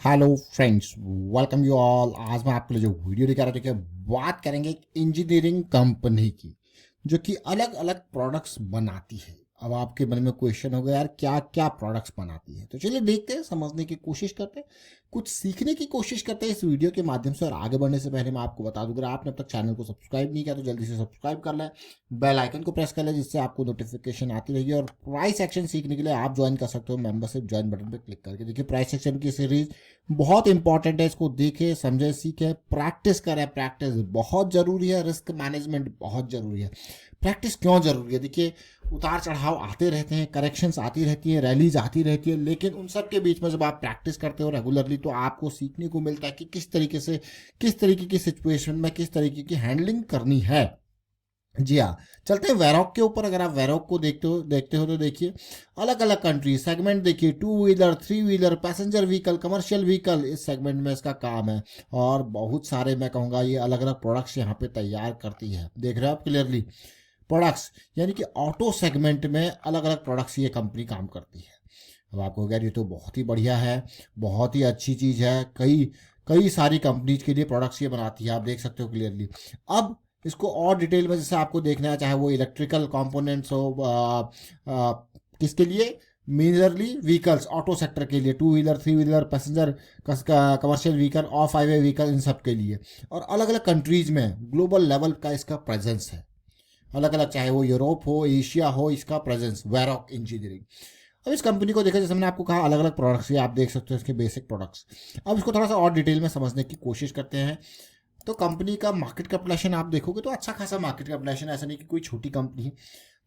Hello friends, welcome you all. आज मैं आपके लिए जो वीडियो दिखा रहा था कि बात करेंगे एक इंजीनियरिंग कंपनी की जो कि अलग अलग प्रोडक्ट्स बनाती है। अब आपके मन में क्वेश्चन होगा, यार क्या क्या प्रोडक्ट्स बनाती है। तो चलिए देखते हैं, समझने की कोशिश करते हैं, कुछ सीखने की कोशिश करते हैं इस वीडियो के माध्यम से। और आगे बढ़ने से पहले मैं आपको बता दूं, अगर आपने अब तक चैनल को सब्सक्राइब नहीं किया तो जल्दी से सब्सक्राइब कर लें, बेल आइकन को प्रेस कर लें, जिससे आपको नोटिफिकेशन आती रहेगी। और प्राइस एक्शन सीखने के लिए आप ज्वाइन कर सकते हो मेंबरशिप ज्वाइन बटन पर क्लिक करके। देखिए, प्राइस एक्शन की सीरीज बहुत इंपॉर्टेंट है, इसको देखें, समझे, सीखे, प्रैक्टिस करें। प्रैक्टिस बहुत जरूरी है, रिस्क मैनेजमेंट बहुत जरूरी है। प्रैक्टिस क्यों जरूरी है? देखिए, उतार चढ़ाव आते रहते हैं, करेक्शंस आती रहती हैं, रैलीज आती रहती है, लेकिन उन सब के बीच में जब आप प्रैक्टिस करते हो रेगुलरली तो आपको सीखने को मिलता है कि किस तरीके से, किस तरीके की सिचुएशन में किस तरीके की हैंडलिंग करनी है। जी हाँ, चलते हैं वेरॉक के ऊपर। अगर आप वेरॉक को देखते हो तो देखिए, अलग अलग कंट्री सेगमेंट देखिए, to wheeler, three wheeler, passenger vehicle, commercial vehicle, इस सेगमेंट में इसका काम है। और बहुत सारे, मैं कहूँगा, ये अलग अलग प्रोडक्ट्स यहाँ पे तैयार करती है। देख रहे हो आप क्लियरली, प्रोडक्ट्स यानी कि ऑटो सेगमेंट में अलग अलग प्रोडक्ट्स ये कंपनी काम करती है। अब आपको कह, ये तो बहुत ही बढ़िया है, बहुत ही अच्छी चीज़ है। कई कई सारी कंपनीज के लिए प्रोडक्ट्स ये बनाती है, आप देख सकते हो क्लियरली। अब इसको और डिटेल में जैसे आपको देखना है, चाहे वो इलेक्ट्रिकल कंपोनेंट्स हो, किसके लिए, मेजरली व्हीकल्स, ऑटो सेक्टर के लिए, two wheeler, three wheeler, passenger, commercial vehicle, off highway vehicle, इन सब के लिए। और अलग अलग कंट्रीज में ग्लोबल लेवल का इसका प्रेजेंस है, अलग अलग, चाहे वो यूरोप हो, एशिया हो, इसका प्रेजेंस। वेरॉक इंजीनियरिंग। अब इस कंपनी को देखा, जैसे मैंने आपको कहा, अलग अलग प्रोडक्ट्स ये आप देख सकते हो, इसके बेसिक प्रोडक्ट्स। अब इसको थोड़ा सा और डिटेल में समझने की कोशिश करते हैं। तो कंपनी का मार्केट कैपिटलाइजेशन आप देखोगे तो अच्छा खासा मार्केट कैपिटलाइजेशन, ऐसा नहीं कि कोई छोटी कंपनी है।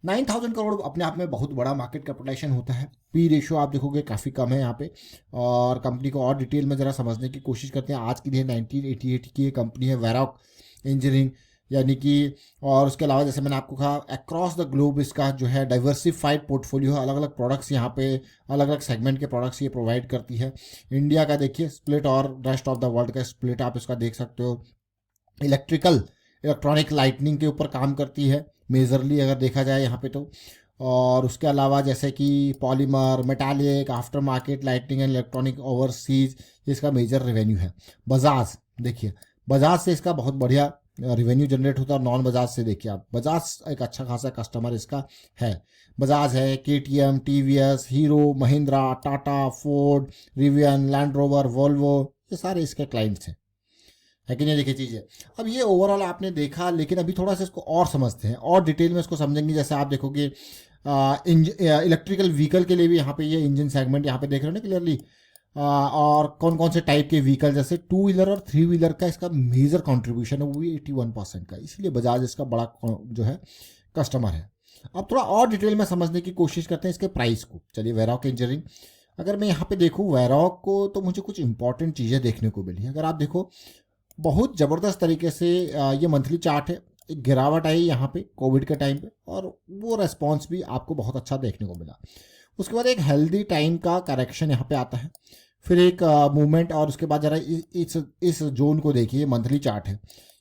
9,000 करोड़ अपने आप में बहुत बड़ा मार्केट कैपिटलाइजेशन होता है। पी रेशियो आप देखोगे काफ़ी कम है यहाँ पे। और कंपनी को और डिटेल में ज़रा समझने की कोशिश करते हैं। आज की दिन 1988 की ये कंपनी है वेरॉक इंजीनियरिंग, यानी कि। और उसके अलावा जैसे मैंने आपको कहा, अक्रॉस द ग्लोब इसका जो है डाइवर्सिफाइड पोर्टफोलियो है, अलग अलग प्रोडक्ट्स यहाँ पे, अलग अलग सेगमेंट के प्रोडक्ट्स ये प्रोवाइड करती है। इंडिया का देखिए स्प्लिट और रेस्ट ऑफ द वर्ल्ड का स्प्लिट आप इसका देख सकते हो। इलेक्ट्रॉनिक लाइटनिंग के ऊपर काम करती है मेजरली, अगर देखा जाए यहाँ पे तो। और उसके अलावा जैसे कि polymer, metallic, after market, lightning and electronic overseas, इसका मेजर रेवेन्यू है। बजाज देखिए, बजाज से इसका बहुत बढ़िया रेवेन्यू जनरेट होता है। और नॉन बजाज से देखिए आप, बजाज एक अच्छा खासा कस्टमर इसका है। बजाज है, KTM, TVS, hero, Mahindra, Tata, Ford, Rivian, land rover, Volvo, ये सारे इसके क्लाइंट्स हैं। है कि नहीं? देखिए चीज़ है। अब ये ओवरऑल आपने देखा, लेकिन अभी थोड़ा सा इसको और समझते हैं, और डिटेल में इसको समझेंगे। जैसे आप देखोगे, इलेक्ट्रिकल व्हीकल के लिए भी यहाँ पे ये इंजन सेगमेंट यहाँ पे देख रहे हो ना क्लियरली। और कौन कौन से टाइप के व्हीकल, जैसे टू व्हीलर और थ्री व्हीलर का इसका मेजर कंट्रीब्यूशन है, वो भी 81% का, इसलिए बजाज इसका बड़ा जो है कस्टमर है। अब थोड़ा और डिटेल में समझने की कोशिश करते हैं इसके प्राइस को। चलिए, वेरॉक इंजीनियरिंग, अगर मैं यहाँ पे देखूँ वेरॉक को, तो मुझे कुछ इंपॉर्टेंट चीज़ें देखने को मिली। अगर आप देखो, बहुत ज़बरदस्त तरीके से ये मंथली चार्ट है। एक गिरावट आई यहाँ पे कोविड के टाइम पे, और वो रेस्पॉन्स भी आपको बहुत अच्छा देखने को मिला। उसके बाद एक हेल्दी टाइम का करेक्शन यहाँ पे आता है, फिर एक मूवमेंट, और उसके बाद जरा इस जोन को देखिए, मंथली चार्ट है।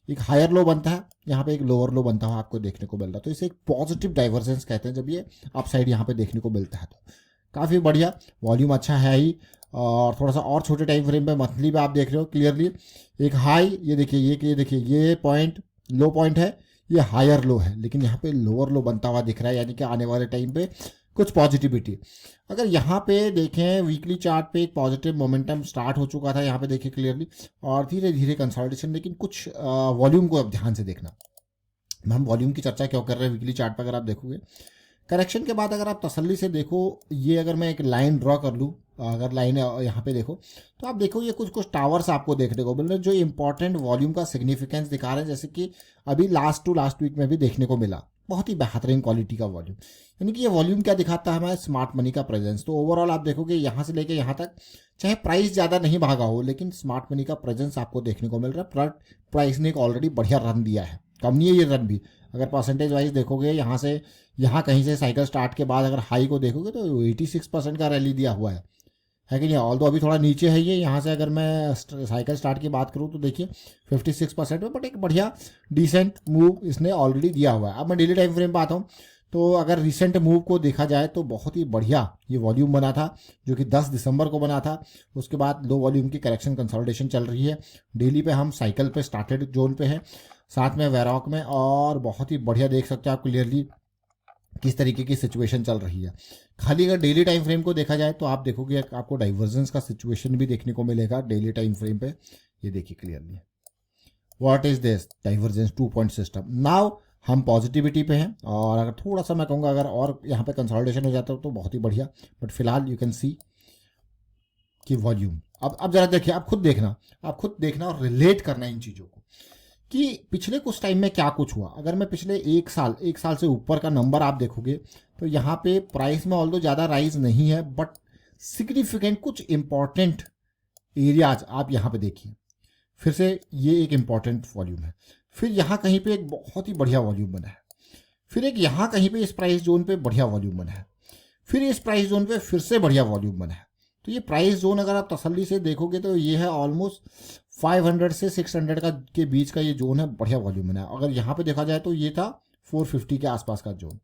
एक हायर लो बनता है यहाँ पे, एक लोअर लो बनता है, आपको देखने को मिल रहा है। तो इसे एक पॉजिटिव डाइवर्जेंस कहते हैं, जब ये अपसाइड यहाँ पे देखने को मिलता है। तो काफ़ी बढ़िया, वॉल्यूम अच्छा है ही। और थोड़ा सा और छोटे टाइम फ्रेम पे, मंथली पे आप देख रहे हो क्लियरली, एक हाई, ये देखिए, ये देखिए, ये पॉइंट लो पॉइंट है, ये हायर लो है, लेकिन यहाँ पे लोअर लो बनता हुआ दिख रहा है, यानी कि आने वाले टाइम पे कुछ पॉजिटिविटी। अगर यहाँ पे देखें वीकली चार्ट पे, एक पॉजिटिव मोमेंटम स्टार्ट हो चुका था यहाँ पे, देखिए क्लियरली, और धीरे धीरे कंसोलिडेशन। लेकिन कुछ वॉल्यूम को अब ध्यान से देखना। हम वॉल्यूम की चर्चा क्यों कर रहे हैं वीकली चार्ट पर, अगर आप देखोगे करेक्शन के बाद, अगर आप तसल्ली से देखो, ये अगर मैं एक लाइन ड्रॉ कर लूँ, अगर लाइन यहाँ पे देखो, तो आप देखो ये कुछ कुछ टावर्स आपको देखने को मिल रहे हैं, जो इंपॉर्टेंट वॉल्यूम का सिग्निफिकेंस दिखा रहे हैं। जैसे कि अभी लास्ट वीक में भी देखने को मिला, बहुत ही बेहतरीन क्वालिटी का वॉल्यूम। यानी कि ये वॉल्यूम क्या दिखाता है, हमारे स्मार्ट मनी का प्रेजेंस। तो ओवरऑल आप देखोगे यहाँ से लेके यहाँ तक, चाहे प्राइस ज़्यादा नहीं भागा हो, लेकिन स्मार्ट मनी का प्रेजेंस आपको देखने को मिल रहा है। प्राइस ने एक ऑलरेडी बढ़िया रन दिया है, कम नहीं है ये रन भी। अगर परसेंटेज वाइज देखोगे, यहाँ से यहाँ कहीं से साइकिल स्टार्ट के बाद अगर हाई को देखोगे तो 86% का रैली दिया हुआ है कि नहीं? ऑल तो अभी थोड़ा नीचे है ये, यहाँ से अगर मैं साइकिल स्टार्ट की बात करूँ तो देखिए 56% में, बट एक बढ़िया डिसेंट मूव इसने ऑलरेडी दिया हुआ है। अब मैं डेली टाइम फ्रेम पे आता हूँ, तो अगर रिसेंट मूव को देखा जाए तो बहुत ही बढ़िया ये वॉल्यूम बना था जो कि 10 दिसंबर को बना था। उसके बाद लो वॉल्यूम की करेक्शन कंसोलिडेशन चल रही है। डेली पे हम साइकिल पे स्टार्टेड जोन पे है, साथ में वेरॉक में, और बहुत ही बढ़िया देख सकते हैं आप क्लियरली किस तरीके की सिचुएशन चल रही है। खाली अगर डेली टाइम फ्रेम को देखा जाए तो आप देखोगे आपको डाइवर्जेंस का सिचुएशन भी देखने को मिलेगा डेली टाइम फ्रेम पे। ये देखिए clearly, what is this divergence 2 point system. Now हम पॉजिटिविटी पे हैं, और अगर थोड़ा सा मैं कहूँगा अगर और यहाँ पे कंसोलिडेशन हो जाता तो बहुत ही बढ़िया, बट फिलहाल यू कैन सी कि वॉल्यूम। अब जरा देखिए, आप खुद देखना और रिलेट करना इन चीज़ों को कि पिछले कुछ टाइम में क्या कुछ हुआ। अगर मैं पिछले एक साल से ऊपर का नंबर आप देखोगे तो यहाँ पे प्राइस में ऑल्दो ज़्यादा राइज नहीं है, बट सिग्निफिकेंट कुछ इंपॉर्टेंट एरियाज आप यहाँ पे देखिए। फिर से ये एक इंपॉर्टेंट वॉल्यूम है, फिर यहाँ कहीं पे एक बहुत ही बढ़िया वॉल्यूम बना है, फिर एक यहाँ कहीं पे इस प्राइस जोन पे बढ़िया वॉल्यूम बना है, फिर इस प्राइस जोन पे फिर से बढ़िया वॉल्यूम बना है। तो ये प्राइस जोन अगर आप तसल्ली से देखोगे तो ये है ऑलमोस्ट 500 से 600 का के बीच का ये जोन है, बढ़िया वॉल्यूम बना है। अगर यहाँ पे देखा जाए तो ये था 450 के आसपास का जोन।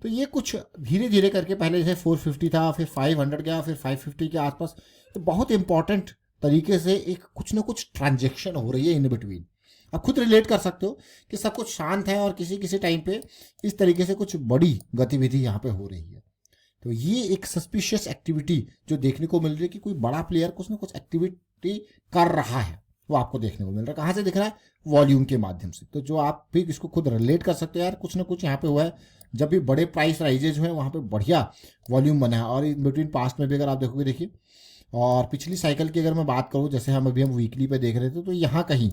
तो ये कुछ धीरे धीरे करके पहले जैसे 450 था, फिर 500 गया, फिर 550 के आसपास। तो बहुत इंपॉर्टेंट तरीके से एक कुछ ना कुछ ट्रांजेक्शन हो रही है इन बिटवीन। आप खुद रिलेट कर सकते हो कि सब कुछ शांत है और किसी किसी टाइम पे इस तरीके से कुछ बड़ी गतिविधि यहाँ पे हो रही है। तो ये एक सस्पिशियस एक्टिविटी जो देखने को मिल रही है कि कोई बड़ा प्लेयर कुछ ना कुछ एक्टिविटी कर रहा है, वो आपको देखने को मिल रहा है। कहाँ से दिख रहा है? वॉल्यूम के माध्यम से। तो जो आप भी इसको खुद रिलेट कर सकते हो, यार कुछ ना कुछ यहाँ पे हुआ है। जब भी बड़े प्राइस राइजेज हुए वहाँ पे बढ़िया वॉल्यूम बना है। और इन बिटवीन पास्ट में भी अगर आप देखोगे, देखिए, और पिछली साइकिल की अगर मैं बात करूँ, जैसे हम वीकली पे देख रहे थे, तो यहाँ कहीं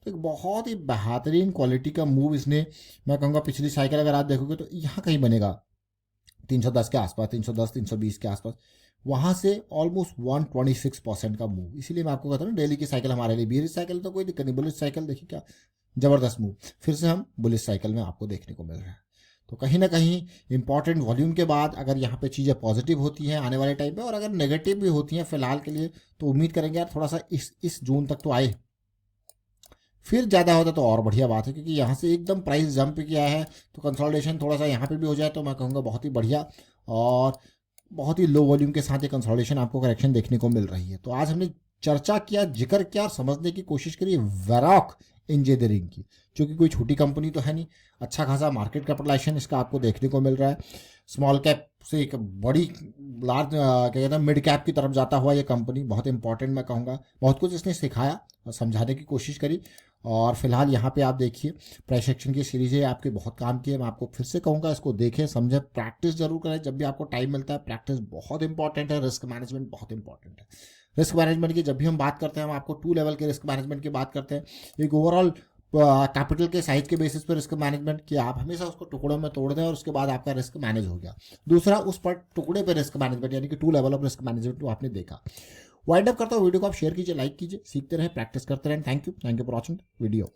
तो एक बहुत ही बेहतरीन क्वालिटी का मूव इसने, मैं कहूँगा पिछली साइकिल अगर आप देखोगे तो यहाँ कहीं बनेगा 310 के आसपास, 310 320 के आसपास, वहाँ से ऑलमोस्ट 126% का मूव। इसीलिए मैं आपको कहता हूँ डेली की साइकिल हमारे लिए बियरिश साइकिल तो कोई दिक्कत नहीं, बुलिश साइकिल देखिए क्या जबरदस्त मूव। फिर से हम बुलिश साइकिल में आपको देखने को मिल रहा है। तो कहीं ना कहीं इंपॉर्टेंट वॉल्यूम के बाद अगर यहाँ पे चीज़ें पॉजिटिव होती हैं आने वाले टाइम पे, और अगर नेगेटिव भी होती हैं फिलहाल के लिए, तो उम्मीद करेंगे यार थोड़ा सा इस जून तक तो आए, फिर ज़्यादा होता तो और बढ़िया बात है। क्योंकि यहाँ से एकदम प्राइस जंप किया है, तो कंसोलिडेशन थोड़ा सा यहाँ पे भी हो जाए तो मैं कहूँगा बहुत ही बढ़िया, और बहुत ही लो वॉल्यूम के साथ ये कंसोलिडेशन आपको करेक्शन देखने को मिल रही है। तो आज हमने चर्चा किया, जिक्र किया और समझने की कोशिश करी वेरॉक इंजीनियरिंग की, जो कि कोई छोटी कंपनी तो है नहीं। अच्छा खासा मार्केट कैपिटलाइजेशन इसका आपको देखने को मिल रहा है। स्मॉल कैप से एक बड़ी लार्ज क्या कहते हैं मिड कैप की तरफ जाता हुआ ये कंपनी बहुत इंपॉर्टेंट, मैं कहूँगा बहुत कुछ इसने सिखाया और समझाने की कोशिश करी। और फिलहाल यहाँ पे आप देखिए प्राइस एक्शन की सीरीज है, आपके बहुत काम की है। मैं आपको फिर से कहूँगा इसको देखें, समझें, प्रैक्टिस जरूर करें जब भी आपको टाइम मिलता है। प्रैक्टिस बहुत इंपॉर्टेंट है, रिस्क मैनेजमेंट बहुत इंपॉर्टेंट है। रिस्क मैनेजमेंट की जब भी हम बात करते हैं, हम आपको 2 लेवल के रिस्क मैनेजमेंट की बात करते हैं। एक ओवरऑल कैपिटल के साइज के बेसिस पर रिस्क मैनेजमेंट कि आप हमेशा उसको टुकड़ों में तोड़ दें और उसके बाद आपका रिस्क मैनेज हो गया। दूसरा उस पर टुकड़े पर रिस्क मैनेजमेंट, यानी कि 2 लेवल ऑफ रिस्क मैनेजमेंट, वो आपने देखा। वाइंड अप करता हूँ वीडियो को, आप शेयर कीजिए, लाइक कीजिए, सीखते रहें, प्रैक्टिस करते रहें। Thank you for watching video.